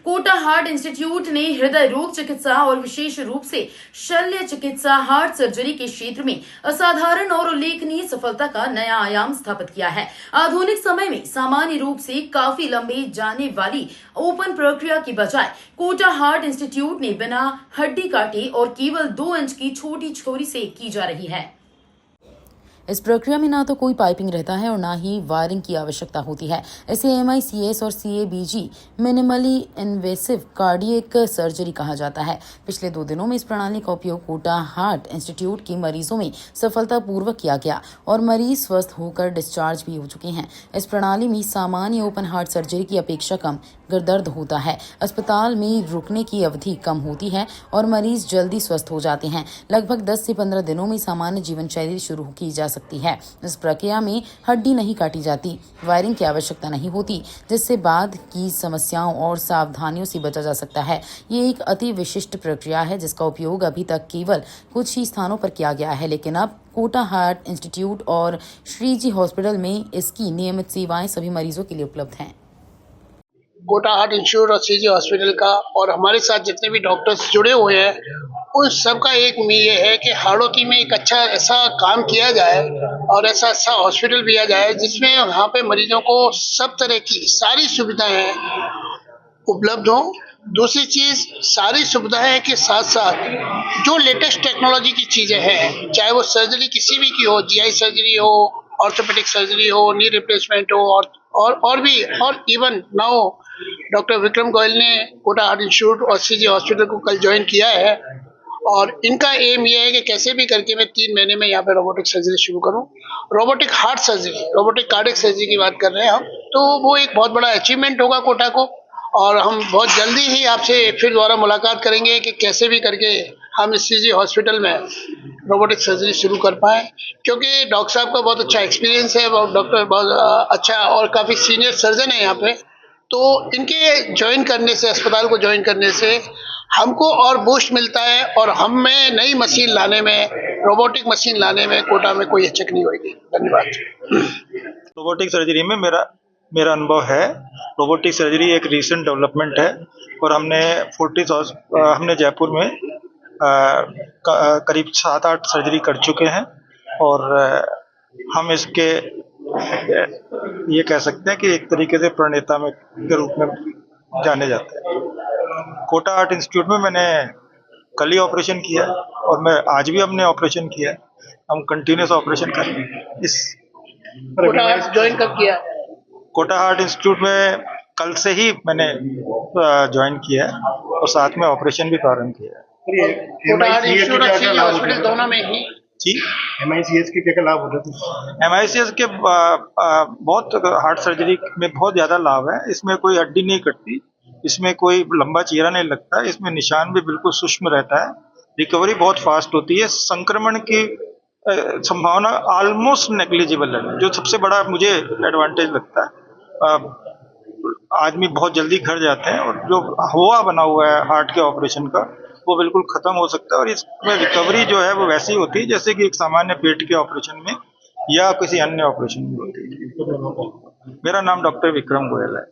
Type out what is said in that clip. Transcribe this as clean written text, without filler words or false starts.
Kota heart institute ने हृदय रोग चिकित्सा और विशेष रूप से शल्य चिकित्सा हार्ट सर्जरी के क्षेत्र में असाधारण और उल्लेखनीय सफलता का नया आयाम स्थापित किया है। आधुनिक समय में सामान्य रूप से काफी लंबी जाने वाली ओपन प्रक्रिया की बजाय कोटा हार्ट इंस्टीट्यूट ने बिना हड्डी काटे और केवल 2 इंच की छोटी छोरी से की जा रही है। इस प्रक्रिया में ना तो कोई पाइपिंग रहता है और ना ही वायरिंग की आवश्यकता होती है। इसे MICS और CABG minimally invasive cardiac surgery कहा जाता है। पिछले 2 दिनों में इस प्रणाली का उपयोग कोटा हार्ट इंस्टीट्यूट के मरीजों में सफलतापूर्वक किया गया और मरीज स्वस्थ होकर डिस्चार्ज भी हो चुके हैं। इस प्रणाली में सामान्य ओपन हार्ट सर्जरी की अपेक्षा कम दर्द होता है, अस्पताल में रुकने की अवधि कम होती है और मरीज जल्दी स्वस्थ हो जाते हैं। लगभग 10 से 15 दिनों में सामान्य जीवन शैली शुरू की जा सकती है। इस प्रक्रिया में हड्डी नहीं काटी जाती, वायरिंग की आवश्यकता नहीं होती, जिससे बाद की समस्याओं और सावधानियों से बचा जा सकता है। ये एक अति विशिष्ट प्रक्रिया है जिसका उपयोग अभी तक केवल कुछ ही स्थानों पर किया गया है, लेकिन अब कोटा हार्ट इंस्टीट्यूट और श्रीजी हॉस्पिटल में इसकी नियमित सेवाएं सभी मरीजों के लिए उपलब्ध हैं। कोटा हार्ट इंस्टीट्यूट और सीजी हॉस्पिटल का और हमारे साथ जितने भी डॉक्टर्स जुड़े हुए हैं उन सब का एक ये है कि हाड़ोती में एक अच्छा ऐसा काम किया जाए और ऐसा अच्छा हॉस्पिटल दिया जाए जिसमें यहाँ पे मरीजों को सब तरह की सारी सुविधाएं उपलब्ध हो। दूसरी चीज, सारी सुविधाएं के साथ साथ जो लेटेस्ट टेक्नोलॉजी की चीजें हैं, चाहे वो सर्जरी किसी भी की हो, GI सर्जरी हो, ऑर्थोपेडिक सर्जरी हो, नी रिप्लेसमेंट हो और even now doctor Vikram Goyal ने कोटा हार्ट इंस्टीट्यूट और सीजी हॉस्पिटल को कल ज्वाइन किया है और इनका एम ये है कि कैसे भी करके मैं 3 महीने में यहाँ पे रोबोटिक सर्जरी शुरू करूँ। Robotic heart surgery, robotic cardiac surgery की बात कर रहे हैं हम, तो वो एक बहुत बड़ा अचीवमेंट होगा कोटा को और हम बहुत जल्दी ही आपसे फिर दोबारा मुलाकात करेंगे कि कैसे भी करके हम इस सीजी हॉस्पिटल में रोबोटिक सर्जरी शुरू कर पाए, क्योंकि डॉक्टर साहब का बहुत अच्छा एक्सपीरियंस है, डॉक्टर बहुत अच्छा और काफ़ी सीनियर सर्जन है यहाँ पे। तो इनके ज्वाइन करने से, अस्पताल को ज्वाइन करने से हमको और बूस्ट मिलता है और हम में नई मशीन लाने में, रोबोटिक मशीन लाने में कोटा में कोई हिचक नहीं होगी। धन्यवाद। रोबोटिक सर्जरी में मेरा अनुभव है। रोबोटिक सर्जरी एक रीसेंट डेवलपमेंट है और हमने जयपुर में करीब 7-8 सर्जरी कर चुके हैं और हम इसके ये कह सकते हैं कि एक तरीके से प्रणेता के रूप में जाने जाते हैं। कोटा हार्ट इंस्टीट्यूट में मैंने कल ही ऑपरेशन किया और मैं आज भी हमने ऑपरेशन किया। हम कंटिन्यूस ऑपरेशन कर रहे हैं। इस कोटा हार्ट ज्वाइन कब किया? कोटा हार्ट इंस्टीट्यूट में कल से ही मैंने ज्वाइन किया है और साथ में ऑपरेशन भी प्रारंभ किया है। कोटा हार्ट इंस्टीट्यूट और सीजी हॉस्पिटल दोनों में ही जी। MICS के क्या लाभ होते हैं? MICS के बहुत हार्ट सर्जरी में बहुत ज़्यादा लाभ है। इसमें कोई हड्डी नहीं कटती, इसमें कोई लंबा चीरा नहीं लगता, इसमें निशान भी बिल्कुल सूक्ष्म रहता है, रिकवरी बहुत फास्ट होती है, संक्रमण की संभावना ऑलमोस्ट नेग्लिजिबल है, जो सबसे बड़ा मुझे एडवांटेज लगता है। आदमी बहुत जल्दी घर जाते हैं और जो हुआ बना हुआ है हार्ट के ऑपरेशन का वो बिल्कुल खत्म हो सकता है और इसमें रिकवरी जो है वो वैसी होती है जैसे कि एक सामान्य पेट के ऑपरेशन में या किसी अन्य ऑपरेशन में होती है। मेरा नाम डॉक्टर विक्रम गोयल है।